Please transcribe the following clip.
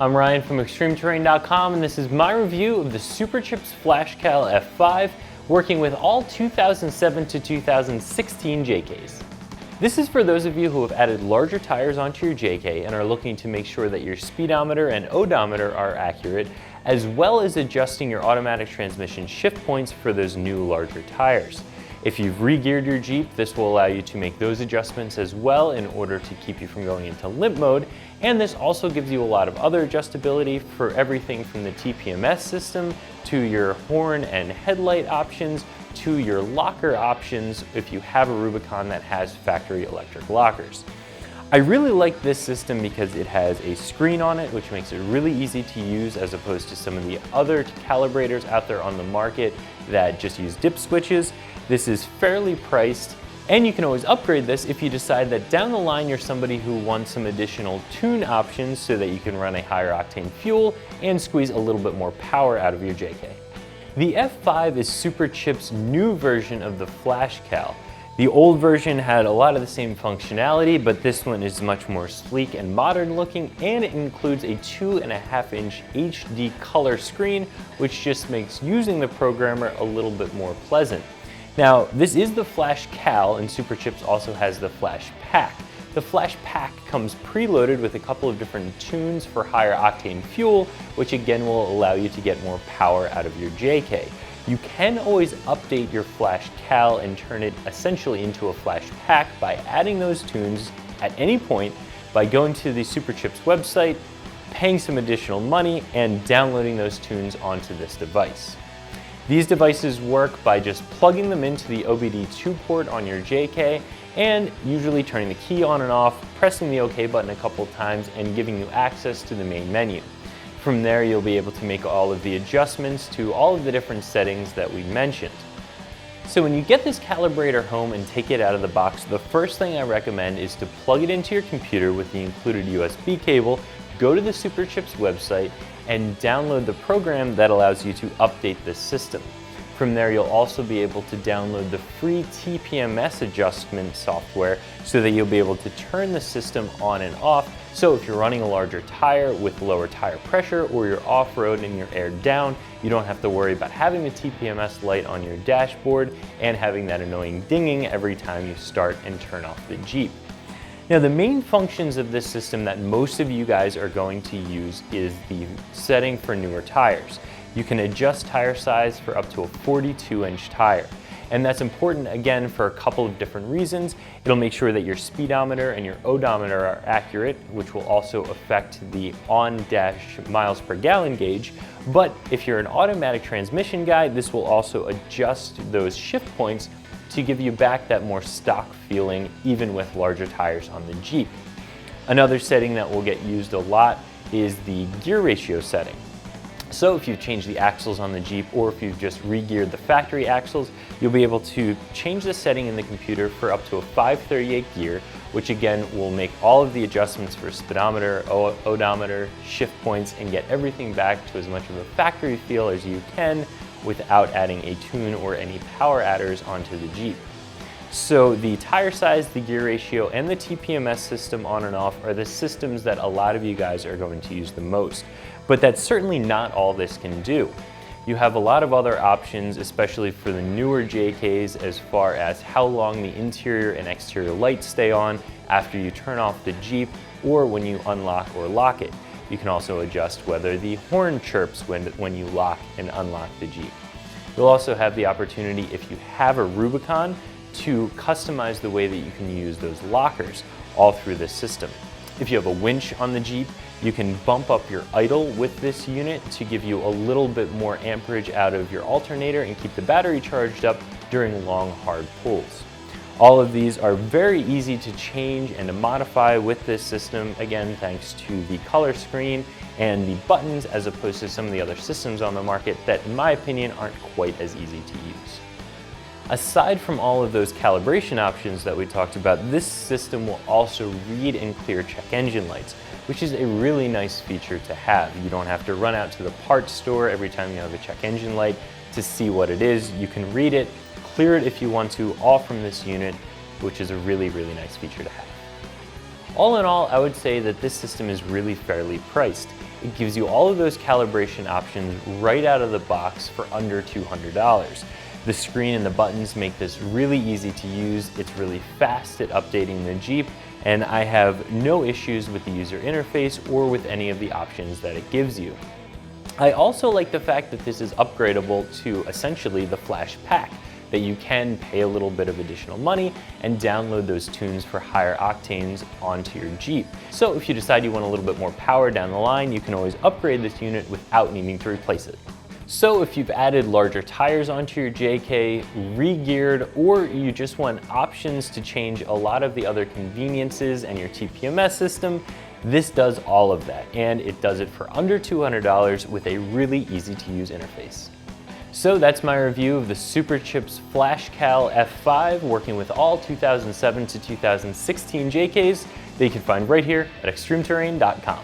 I'm Ryan from ExtremeTerrain.com, and this is my review of the Superchips Flashcal F5, working with all 2007 to 2016 JKs. This is for those of you who have added larger tires onto your JK and are looking to make sure that your speedometer and odometer are accurate, as well as adjusting your automatic transmission shift points for those new larger tires. If you've re-geared your Jeep, this will allow you to make those adjustments as well in order to keep you from going into limp mode, and this also gives you a lot of other adjustability for everything from the TMPS system to your horn and headlight options to your locker options if you have a Rubicon that has factory electric lockers. I really like this system because it has a screen on it, which makes it really easy to use as opposed to some of the other calibrators out there on the market that just use dip switches. This is fairly priced, and you can always upgrade this if you decide that down the line you're somebody who wants some additional tune options so that you can run a higher octane fuel and squeeze a little bit more power out of your JK. The F5 is Superchips' new version of the Flashcal. The old version had a lot of the same functionality, but this one is much more sleek and modern looking, and it includes a 2.5-inch HD color screen, which just makes using the programmer a little bit more pleasant. Now, this is the Flashcal, and Superchips also has the Flash Pack. The Flash Pack comes preloaded with a couple of different tunes for higher octane fuel, which again will allow you to get more power out of your JK. You can always update your Flashcal and turn it essentially into a Flash Pack by adding those tunes at any point by going to the Superchips website, paying some additional money, and downloading those tunes onto this device. These devices work by just plugging them into the OBD II port on your JK and usually turning the key on and off, pressing the OK button a couple times, and giving you access to the main menu. From there, you'll be able to make all of the adjustments to all of the different settings that we mentioned. So when you get this calibrator home and take it out of the box, the first thing I recommend is to plug it into your computer with the included USB cable, go to the Superchips website, and download the program that allows you to update this system. From there, you'll also be able to download the free TMPS adjustment software so that you'll be able to turn the system on and off. So if you're running a larger tire with lower tire pressure, or you're off-road and you're aired down, you don't have to worry about having the TMPS light on your dashboard and having that annoying dinging every time you start and turn off the Jeep. Now, the main functions of this system that most of you guys are going to use is the setting for newer tires. You can adjust tire size for up to a 42-inch tire. And that's important, again, for a couple of different reasons. It'll make sure that your speedometer and your odometer are accurate, which will also affect the on-dash miles per gallon gauge. But if you're an automatic transmission guy, this will also adjust those shift points to give you back that more stock feeling, even with larger tires on the Jeep. Another setting that will get used a lot is the gear ratio setting. So if you've changed the axles on the Jeep, or if you've just re-geared the factory axles, you'll be able to change the setting in the computer for up to a 538 gear, which again will make all of the adjustments for speedometer, odometer, shift points, and get everything back to as much of a factory feel as you can without adding a tune or any power adders onto the Jeep. So the tire size, the gear ratio, and the TMPS system on and off are the systems that a lot of you guys are going to use the most. But that's certainly not all this can do. You have a lot of other options, especially for the newer JKs, as far as how long the interior and exterior lights stay on after you turn off the Jeep or when you unlock or lock it. You can also adjust whether the horn chirps when you lock and unlock the Jeep. You'll also have the opportunity, if you have a Rubicon, to customize the way that you can use those lockers all through this system. If you have a winch on the Jeep, you can bump up your idle with this unit to give you a little bit more amperage out of your alternator and keep the battery charged up during long, hard pulls. All of these are very easy to change and to modify with this system, again, thanks to the color screen and the buttons, as opposed to some of the other systems on the market that, in my opinion, aren't quite as easy to use. Aside from all of those calibration options that we talked about, this system will also read and clear check engine lights, which is a really nice feature to have. You don't have to run out to the parts store every time you have a check engine light to see what it is. You can read it, clear it if you want to, all from this unit, which is a really, really nice feature to have. All in all, I would say that this system is really fairly priced. It gives you all of those calibration options right out of the box for under $200. The screen and the buttons make this really easy to use. It's really fast at updating the Jeep, and I have no issues with the user interface or with any of the options that it gives you. I also like the fact that this is upgradable to essentially the Flash Pack, that you can pay a little bit of additional money and download those tunes for higher octanes onto your Jeep. So if you decide you want a little bit more power down the line, you can always upgrade this unit without needing to replace it. So if you've added larger tires onto your JK, re-geared, or you just want options to change a lot of the other conveniences and your TMPS system, this does all of that, and it does it for under $200 with a really easy to use interface. So that's my review of the Superchips Flashcal F5, working with all 2007 to 2016 JKs that you can find right here at ExtremeTerrain.com.